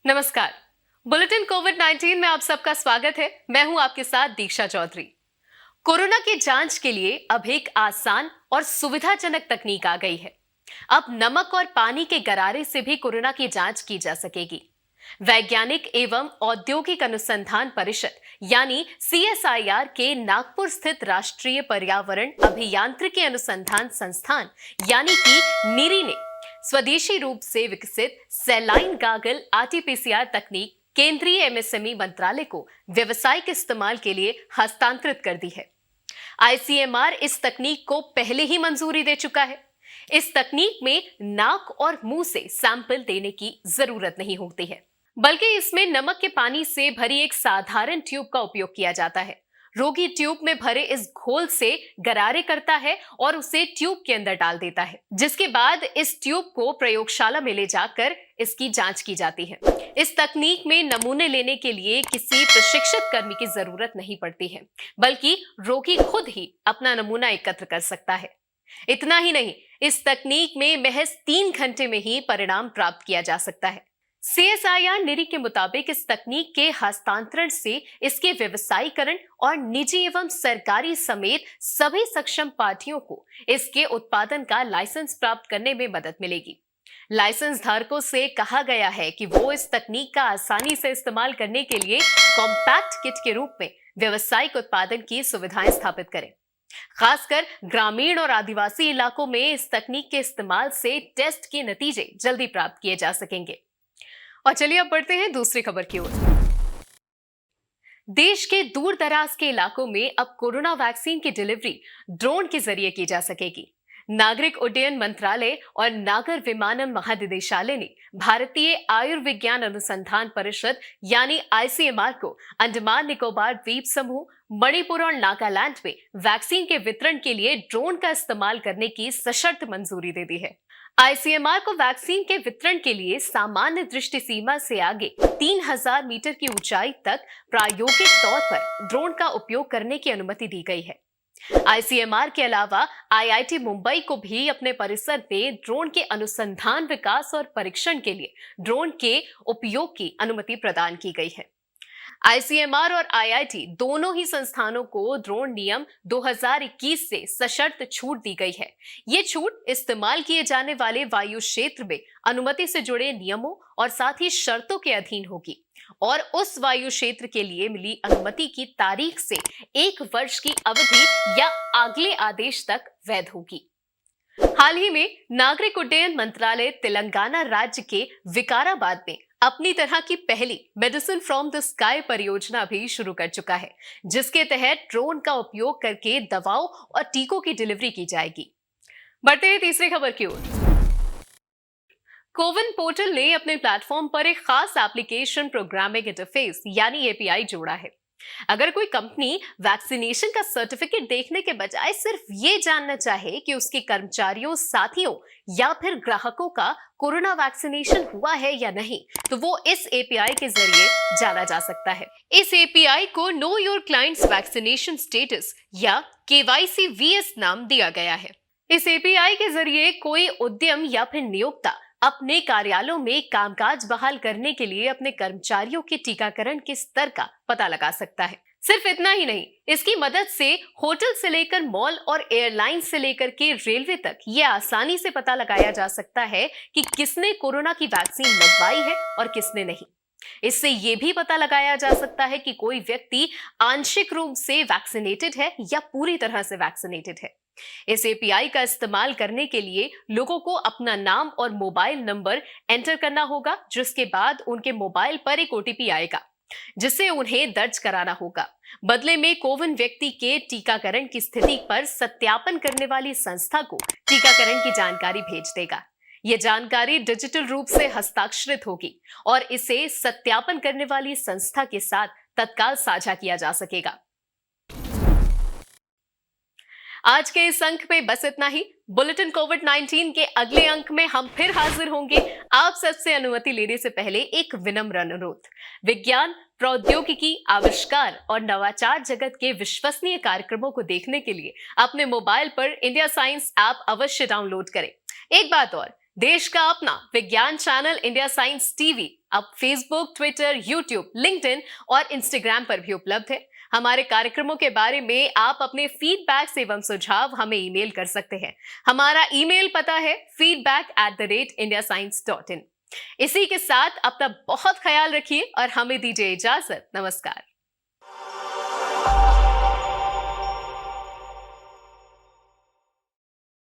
नमस्कार। बुलेटिन कोविड-19 में आप सबका स्वागत है। मैं हूं आपके साथ दीक्षा चौधरी। कोरोना की जांच के लिए अब एक आसान और सुविधाजनक तकनीक आ गई है। अब नमक और पानी के गरारे से भी कोरोना की जांच की जा सकेगी। वैज्ञानिक एवं औद्योगिक अनुसंधान परिषद यानी CSIR के नागपुर स्थित राष्ट्रीय पर्यावरण अभियांत्रिकी अनुसंधान संस्थान यानी कि नीरी ने स्वदेशी रूप से विकसित सेलाइन गागल RT-PCR तकनीक केंद्रीय MSME मंत्रालय को व्यवसायिक इस्तेमाल के लिए हस्तांतरित कर दी है। ICMR इस तकनीक को पहले ही मंजूरी दे चुका है। इस तकनीक में नाक और मुंह से सैंपल देने की जरूरत नहीं होती है, बल्कि इसमें नमक के पानी से भरी एक साधारण ट्यूब का उपयोग किया जाता है। रोगी ट्यूब में भरे इस घोल से गरारे करता है और उसे ट्यूब के अंदर डाल देता है, जिसके बाद इस ट्यूब को प्रयोगशाला में ले जाकर इसकी जांच की जाती है। इस तकनीक में नमूने लेने के लिए किसी प्रशिक्षित कर्मी की जरूरत नहीं पड़ती है, बल्कि रोगी खुद ही अपना नमूना एकत्र कर सकता है। इतना ही नहीं, इस तकनीक में महज 3 घंटे में ही परिणाम प्राप्त किया जा सकता है। CSIR नीरी के मुताबिक इस तकनीक के हस्तांतरण से इसके व्यवसायीकरण और निजी एवं सरकारी समेत सभी सक्षम पार्टियों को इसके उत्पादन का लाइसेंस प्राप्त करने में मदद मिलेगी। लाइसेंस धारकों से कहा गया है कि वो इस तकनीक का आसानी से इस्तेमाल करने के लिए कॉम्पैक्ट किट के रूप में व्यवसायिक उत्पादन की सुविधाएं स्थापित करें। खासकर ग्रामीण और आदिवासी इलाकों में इस तकनीक के इस्तेमाल से टेस्ट के नतीजे जल्दी प्राप्त किए जा सकेंगे। और चलिए अब बढ़ते हैं दूसरी खबर की ओर। देश के दूर दराज के इलाकों में अब कोरोना वैक्सीन की डिलीवरी ड्रोन के जरिए की जा सकेगी। नागरिक उड्डयन मंत्रालय और नागर विमानन महानिदेशालय ने भारतीय आयुर्विज्ञान अनुसंधान परिषद यानी ICMR को अंडमान निकोबार द्वीप समूह, मणिपुर और नागालैंड में वैक्सीन के वितरण के लिए ड्रोन का इस्तेमाल करने की सशर्त मंजूरी दे दी है। ICMR को वैक्सीन के वितरण के लिए सामान्य दृष्टि सीमा से आगे 3000 मीटर की ऊंचाई तक प्रायोगिक तौर पर ड्रोन का उपयोग करने की अनुमति दी गई है। ICMR के अलावा IIT मुंबई को भी अपने परिसर में ड्रोन के अनुसंधान, विकास और परीक्षण के लिए ड्रोन के उपयोग की अनुमति प्रदान की गई है। ICMR और IIT दोनों ही संस्थानों को ड्रोन नियम 2021 से सशर्त छूट दी गई है। ये छूट इस्तेमाल किए जाने वाले वायु क्षेत्र में अनुमति से जुड़े नियमों और साथ ही शर्तों के अधीन होगी और उस वायु क्षेत्र के लिए मिली अनुमति की तारीख से 1 वर्ष की अवधि या अगले आदेश तक वैध होगी। हाल ही में नागरिक उड्डयन मंत्रालय तेलंगाना राज्य के विकाराबाद में अपनी तरह की पहली मेडिसिन फ्रॉम द स्काई परियोजना भी शुरू कर चुका है, जिसके तहत ड्रोन का उपयोग करके दवाओं और टीकों की डिलीवरी की जाएगी। बढ़ते हैं तीसरी खबर की ओर। कोविन पोर्टल ने अपने प्लेटफॉर्म पर एक खास एप्लीकेशन प्रोग्रामिंग इंटरफेस यानी API जोड़ा है। अगर कोई कंपनी वैक्सीनेशन का सर्टिफिकेट देखने के बजाय सिर्फ ये जानना चाहे कि उसके कर्मचारियों, साथियों या फिर ग्राहकों का कोरोना वैक्सीनेशन हुआ है या नहीं, तो वो इस API के जरिए जाना जा सकता है। इस API को know your clients vaccination status या KYC-VS नाम दिया गया है। इस API के जरिए कोई उद्यम या फिर नियोक्ता अपने कार्यालयों में कामकाज बहाल करने के लिए अपने कर्मचारियों के टीकाकरण के स्तर का पता लगा सकता है। सिर्फ इतना ही नहीं, इसकी मदद से होटल से लेकर मॉल और एयरलाइन से लेकर के रेलवे तक ये आसानी से पता लगाया जा सकता है कि किसने कोरोना की वैक्सीन लगवाई है और किसने नहीं। इससे ये भी पता लगाया जा सकता है कि कोई व्यक्ति आंशिक रूप से वैक्सीनेटेड है या पूरी तरह से वैक्सीनेटेड है। इस API का इस्तेमाल करने के लिए लोगों को अपना नाम और मोबाइल नंबर एंटर करना होगा, जिसके बाद उनके मोबाइल पर एक OTP आएगा, जिसे उन्हें दर्ज कराना होगा। बदले में कोविन व्यक्ति के टीकाकरण की स्थिति पर सत्यापन करने वाली संस्था को टीकाकरण की जानकारी भेज देगा। यह जानकारी डिजिटल रूप से हस्ताक्षरित होगी और इसे सत्यापन करने वाली संस्था के साथ तत्काल साझा किया जा सकेगा। आज के इस अंक में बस इतना ही। बुलेटिन कोविड-19 के अगले अंक में हम फिर हाजिर होंगे। आप सबसे अनुमति लेने से पहले एक विनम्र अनुरोध। विज्ञान, प्रौद्योगिकी, आविष्कार और नवाचार जगत के विश्वसनीय कार्यक्रमों को देखने के लिए अपने मोबाइल पर इंडिया साइंस ऐप अवश्य डाउनलोड करें। एक बात और, देश का अपना विज्ञान चैनल इंडिया साइंस टीवी अब फेसबुक, ट्विटर, यूट्यूब, लिंक्डइन और इंस्टाग्राम पर भी उपलब्ध है। हमारे कार्यक्रमों के बारे में आप अपने फीडबैक एवं सुझाव हमें ईमेल कर सकते हैं। हमारा ईमेल पता है feedback@indiascience.in। इसी के साथ अपना बहुत ख्याल रखिए और हमें दीजिए इजाजत। नमस्कार।